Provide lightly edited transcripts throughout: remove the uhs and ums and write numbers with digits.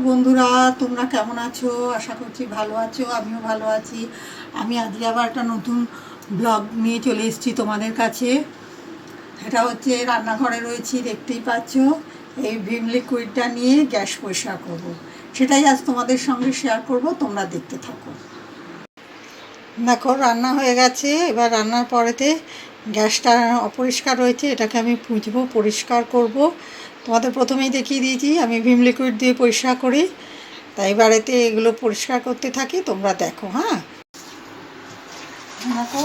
বন্ধুরা, তোমরা কেমন আছো? আশা করছি ভালো আছো। আমিও ভালো আছি। আমি আজকে আবার একটা নতুন ব্লগ নিয়ে চলে এসেছি তোমাদের কাছে। এটা হচ্ছে রান্নাঘরে রয়েছি, দেখতেই পাচ্ছ। এই ভিম লিকুইডটা নিয়ে গ্যাস পরিষ্কার করব। সেটাই আজ তোমাদের সঙ্গে শেয়ার করব, তোমরা দেখতে থাকো। দেখো, রান্না হয়ে গেছে। এবার রান্নার পরেতে গ্যাসটা অপরিষ্কার রয়েছে, এটাকে আমি পুঁছবো, পরিষ্কার করব। তোমাদের প্রথমেই দেখিয়ে দিয়েছি আমি ভিম লিকুইড দিয়ে পরিষ্কার করি, তাই বাড়িতে এগুলো পরিষ্কার করতে থাকি, তোমরা দেখো। হ্যাঁ, দেখো,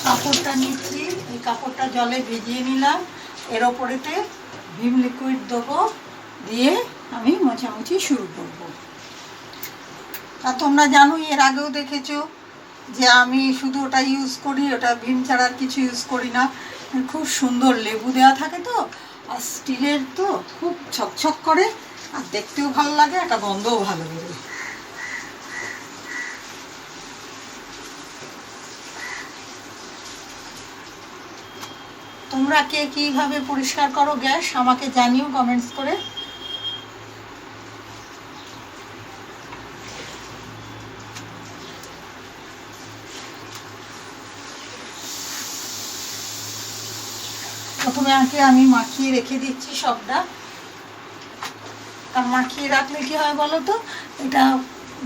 কাপড়টা নিচ্ছি, এই কাপড়টা জলে ভিজিয়ে নিলাম। এর ওপরেতে ভিম লিকুইড দেবো, দিয়ে আমি মোছামুছি শুরু করব। আর তোমরা জানো, এর আগেও দেখেছো যে আমি শুধু ওটা ইউজ করি, ওটা ভিম ছাড়া আর কিছু ইউজ করি না। খুব সুন্দর লেবু দেওয়া থাকে তো, আর স্টিলের তো খুব ছকছক করে, আর দেখতেও ভালো লাগে, একটা গন্ধও ভালো লাগে। তোমরা কে কীভাবে পরিষ্কার করো গ্যাস, আমাকে জানিও কমেন্টস করে। প্রথমে আগে আমি মাখিয়ে রেখে দিচ্ছি সবটা। আর মাখিয়ে রাখলে কী হয় বলো তো, এটা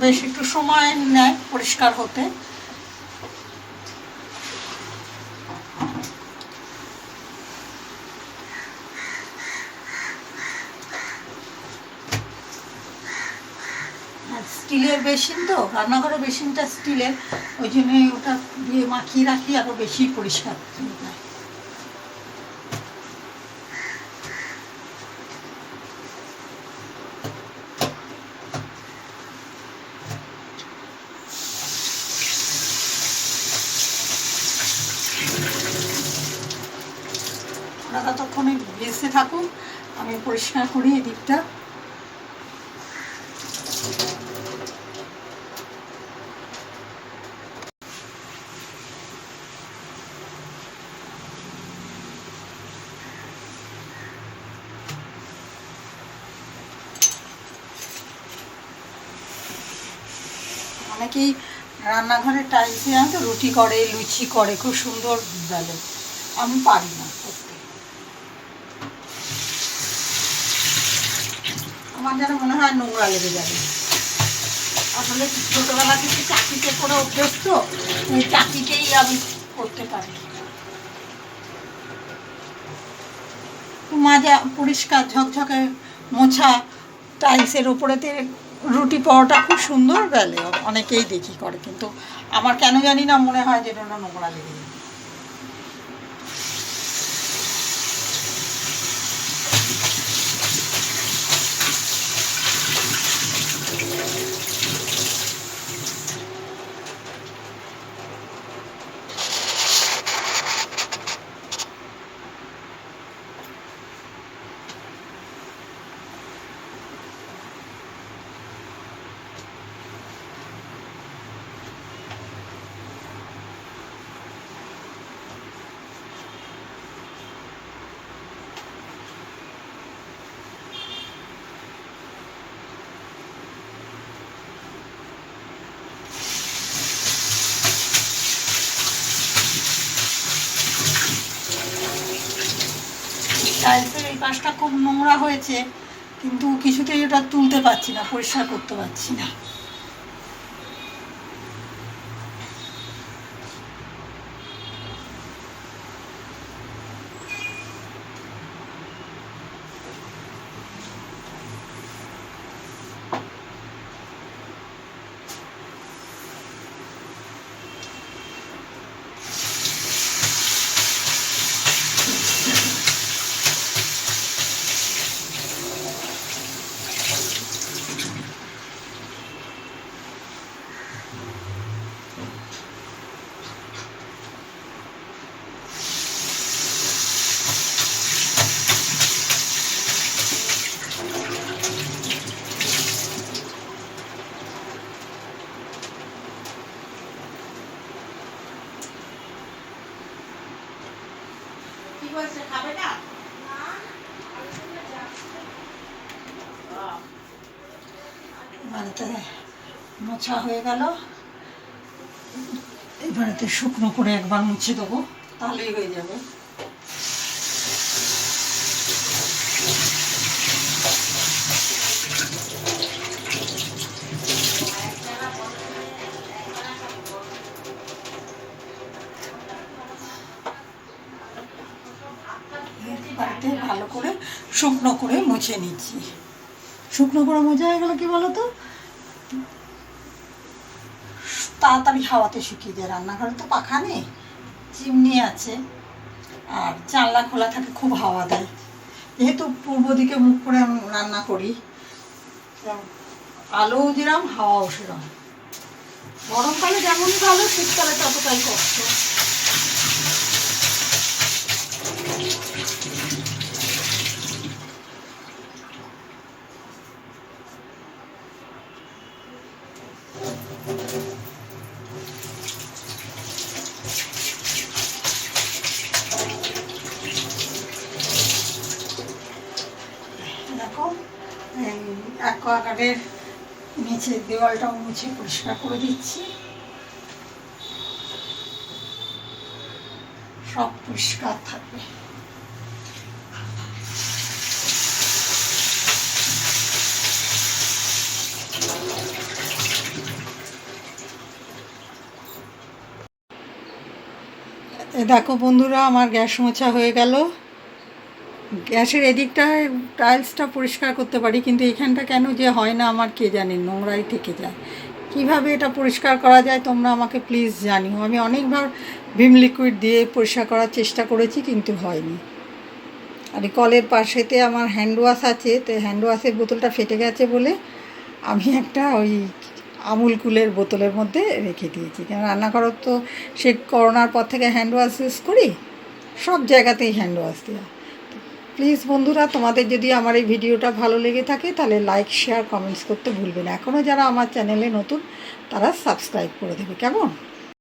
বেশ একটু সময় নেয় পরিষ্কার হতে। আর স্টিলের বেসিন তো, রান্নাঘরের বেসিনটা স্টিলের, ওই জন্যই ওটা দিয়ে মাখিয়ে রাখি, আরও বেশি পরিষ্কার হয়। ওরা ততক্ষণে ভেসে থাকুন, আমি পরিষ্কার করি এদিকটা। অনেকেই রান্নাঘরে টাইলসে তো রুটি করে, লুচি করে, খুব সুন্দর বেলে। আমি পারি না করতে, আমার যেন মনে হয় নোংরা লেগে যাবে। আসলে ছোটোবেলা থেকে চাকিতে করে অভ্যেস তো, এই চাকিতেই আমি করতে পারি। মাজা পরিষ্কার ঝকঝকে মোছা টাইলসের ওপরেতে রুটি পাওয়াটা খুব সুন্দর বেলে, অনেকেই দেখি করে, কিন্তু আমার কেন জানি না মনে হয় যে এটা নোংরা লেগে যাবে। টাইলসের এই পাশটা খুব নোংরা হয়েছে, কিন্তু কিছুতেই ওটা তুলতে পারছি না, পরিষ্কার করতে পারছি না। হয়েছে, খাবে না? এবারেতে মোছা হয়ে গেল, এবারেতে শুকনো করে একবার মুছে দেবো, তাহলেই হয়ে যাবে। বাড়িতে ভালো করে শুকনো করে মুছে নিচ্ছি। শুকনো করে মোছা হয়ে গেল কি বলো তো, তাড়াতাড়ি হাওয়াতে শুকিয়ে যায়। রান্নাঘরে তো পাখা নেই, চিমনি আছে, আর জানলা খোলা থাকে, খুব হাওয়া দেয়। যেহেতু পূর্ব দিকে মুখ করে আমি রান্না করি, আলোও যেরম হাওয়াও সেরম। গরমকালে যেমনই ভালো, শীতকালে ততটাই কষ্ট। দেখো, এই অ্যাকোয়াগার্ডের নিচের দেওয়ালটাও মুছে পরিষ্কার করে দিচ্ছি, সব পরিষ্কার থাকবে। দেখো বন্ধুরা, আমার গ্যাস মোছা হয়ে গেল। গ্যাসের এদিকটা টাইলসটা পরিষ্কার করতে পারি, কিন্তু এখানটা কেন যে হয় না আমার কে জানে, নোংরাই থেকে যায়। কিভাবে এটা পরিষ্কার করা যায় তোমরা আমাকে প্লিজ জানিও। আমি অনেকবার ভিম লিকুইড দিয়ে পরিষ্কার করার চেষ্টা করেছি, কিন্তু হয়নি। আর এই কলের পাশেতে আমার হ্যান্ড ওয়াশ আছে, তো হ্যান্ড ওয়াশের বোতলটা ফেটে গেছে বলে আমি একটা ওই আমুল কুলের বোতলের মধ্যে রেখে দিয়েছি। কেন রান্নাঘর তো সে করোনার পর থেকে হ্যান্ড ওয়াশ ইউজ করি, সব জায়গাতেই হ্যান্ড ওয়াশ দেওয়া। প্লিজ বন্ধুরা, তোমাদের যদি আমার এই ভিডিওটা ভালো লেগে থাকে তাহলে লাইক, শেয়ার, কমেন্টস করতে ভুলবে না। এখনও যারা আমার চ্যানেলে নতুন তারা সাবস্ক্রাইব করে দেবে, কেমন?